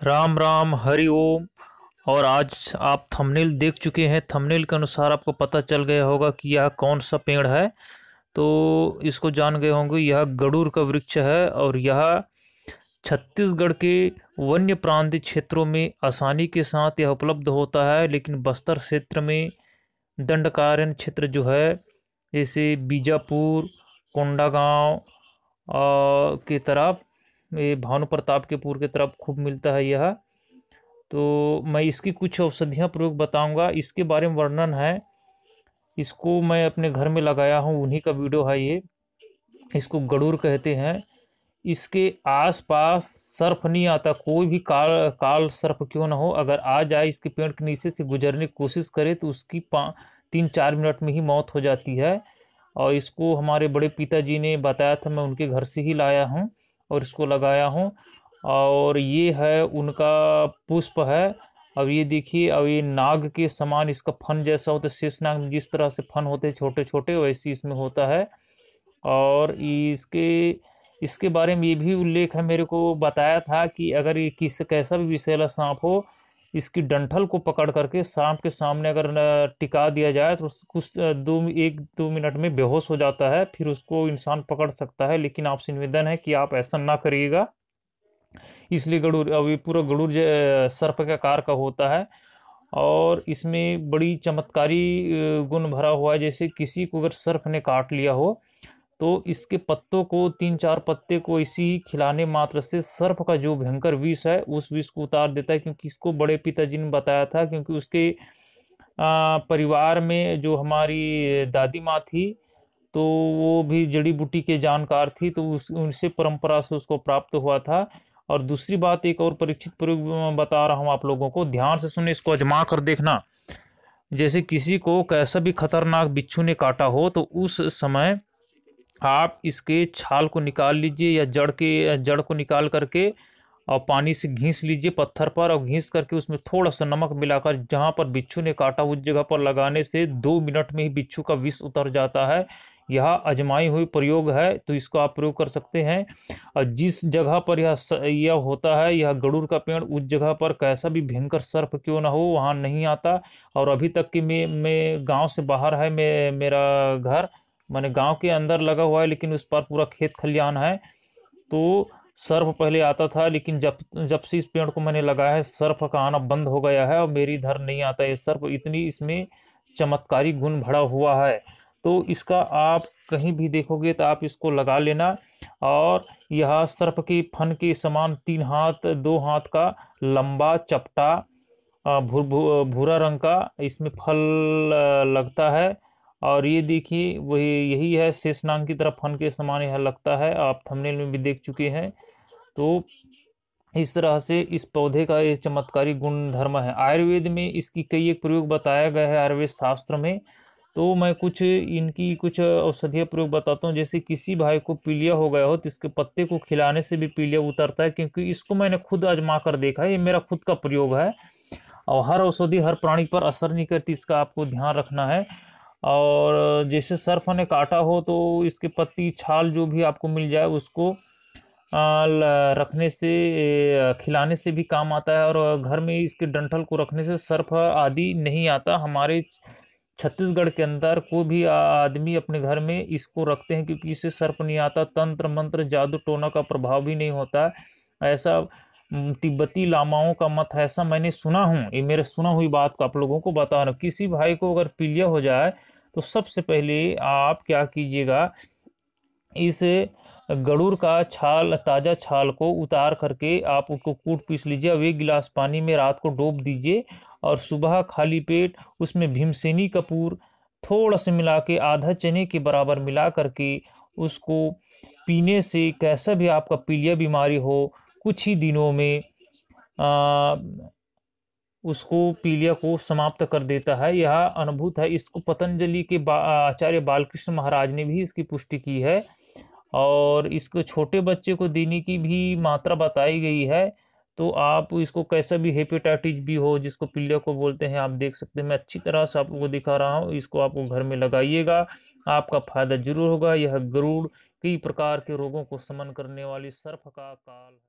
राम राम हरि ओम। और आज आप थंबनेल देख चुके हैं। थंबनेल के अनुसार आपको पता चल गया होगा कि यह कौन सा पेड़ है। तो इसको जान गए होंगे, यह गड़ूर का वृक्ष है और यह छत्तीसगढ़ के वन्य प्रांतीय क्षेत्रों में आसानी के साथ यह उपलब्ध होता है, लेकिन बस्तर क्षेत्र में दंडकारण्य क्षेत्र जो है, जैसे बीजापुर, कोंडागांव की तरफ, ये भानु प्रताप के तरफ खूब मिलता है यह। तो मैं इसकी कुछ औषधियाँ प्रयोग बताऊंगा, इसके बारे में वर्णन है। इसको मैं अपने घर में लगाया हूँ, उन्हीं का वीडियो है ये। इसको गड़ूर कहते हैं। इसके आसपास सर्प नहीं आता, कोई भी काल काल सर्प क्यों ना हो, अगर आ जाए इसके पेड़ के नीचे से गुजरने की कोशिश करे तो उसकी 3-4 मिनट में ही मौत हो जाती है। और इसको हमारे बड़े पिताजी ने बताया था, मैं उनके घर से ही लाया हूँ और इसको लगाया हूँ। और ये है उनका पुष्प है। अब ये देखिए, अब ये नाग के समान इसका फन जैसा होता है। शेष नाग में जिस तरह से फन होते हैं छोटे छोटे, वैसे इसमें होता है। और इसके बारे में ये भी उल्लेख है, मेरे को बताया था कि अगर ये कैसा भी विषैला सांप हो, इसकी डंठल को पकड़ करके सांप के सामने अगर टिका दिया जाए तो कुछ 1-2 मिनट में बेहोश हो जाता है, फिर उसको इंसान पकड़ सकता है। लेकिन आपसे निवेदन है कि आप ऐसा ना करिएगा। इसलिए गरुड़, अब ये पूरा गरुड़ सर्प के आकार का होता है। और इसमें बड़ी चमत्कारी गुण भरा हुआ है। जैसे किसी को अगर सर्प ने काट लिया हो तो इसके पत्तों को, 3-4 पत्ते को इसी ही खिलाने मात्र से सर्प का जो भयंकर विष है उस विष को उतार देता है। क्योंकि इसको बड़े पिताजी ने बताया था, क्योंकि उसके परिवार में जो हमारी दादी माँ थी, तो वो भी जड़ी बूटी के जानकार थी, तो उनसे परंपरा से उसको प्राप्त हुआ था। और दूसरी बात, एक और परीक्षित प्रयोग बता रहा हूँ आप लोगों को, ध्यान से सुने, इसको आजमा कर देखना। जैसे किसी को कैसा भी खतरनाक बिच्छू ने काटा हो तो उस समय आप इसके छाल को निकाल लीजिए या जड़ को निकाल करके और पानी से घीस लीजिए पत्थर पर, और घीस करके उसमें थोड़ा सा नमक मिलाकर जहाँ पर बिच्छू ने काटा उस जगह पर लगाने से 2 मिनट में ही बिच्छू का विष उतर जाता है। यह आजमाई हुई प्रयोग है, तो इसको आप प्रयोग कर सकते हैं। और जिस जगह पर यह होता है, यह गड़ूर का पेड़, उस जगह पर कैसा भी भयंकर सर्प क्यों ना हो वहाँ नहीं आता। और अभी तक कि मैं गांव से बाहर है, मेरा घर मैंने गांव के अंदर लगा हुआ है, लेकिन उस पर पूरा खेत खलियान है। तो सर्प पहले आता था, लेकिन जब जब से इस पेड़ को मैंने लगाया है, सर्प का आना बंद हो गया है और मेरी इधर नहीं आता ये सर्प। इतनी इसमें चमत्कारी गुण भरा हुआ है। तो इसका आप कहीं भी देखोगे तो आप इसको लगा लेना। और यह सर्प के फन के समान 3 हाथ 2 हाथ का लंबा चपटा भूरा रंग का इसमें फल लगता है। और ये देखिए, वही यही है, शेषनाग की तरह फन के समान यह लगता है, आप थंबनेल में भी देख चुके हैं। तो इस तरह से इस पौधे का ये चमत्कारी गुण धर्म है। आयुर्वेद में इसकी कई एक प्रयोग बताया गया है, आयुर्वेद शास्त्र में। तो मैं कुछ औषधीय प्रयोग बताता हूँ। जैसे किसी भाई को पीलिया हो गया हो तो इसके पत्ते को खिलाने से भी पीलिया उतरता है, क्योंकि इसको मैंने खुद आजमा कर देखा है, ये मेरा खुद का प्रयोग है। और हर औषधि हर प्राणी पर असर नहीं करती, इसका आपको ध्यान रखना है। और जैसे सर्प ने काटा हो तो इसके पत्ती छाल जो भी आपको मिल जाए उसको रखने से, खिलाने से भी काम आता है। और घर में इसके डंठल को रखने से सर्प आदि नहीं आता। हमारे छत्तीसगढ़ के अंदर कोई भी आदमी अपने घर में इसको रखते हैं, क्योंकि इससे सर्प नहीं आता। तंत्र मंत्र जादू टोना का प्रभाव भी नहीं होता। ऐसा तिब्बती लामाओं का मत है, ऐसा मैंने सुना हूँ। ये मेरे सुना हुई बात को आप लोगों को बता रहा हूँ। किसी भाई को अगर पीलिया हो जाए तो सबसे पहले आप क्या कीजिएगा, इस गड़ूर का छाल, ताज़ा छाल को उतार करके आप उसको कूट पीस लीजिए। अब 1 गिलास पानी में रात को डोब दीजिए और सुबह खाली पेट उसमें भीमसेनी कपूर थोड़ा सा मिला के, आधा चने के बराबर मिला करके उसको पीने से कैसा भी आपका पीलिया बीमारी हो, कुछ ही दिनों में आ, उसको पीलिया को समाप्त कर देता है। यह अनुभूत है। इसको पतंजलि के आचार्य बालकृष्ण महाराज ने भी इसकी पुष्टि की है। और इसको छोटे बच्चे को देने की भी मात्रा बताई गई है। तो आप इसको कैसा भी हेपेटाइटिस भी हो, जिसको पीलिया को बोलते हैं, आप देख सकते हैं। मैं अच्छी तरह से आपको दिखा रहा हूँ, इसको आपको घर में लगाइएगा, आपका फायदा जरूर होगा। यह गरुड़ कई प्रकार के रोगों को शमन करने वाली सर्प का काल है।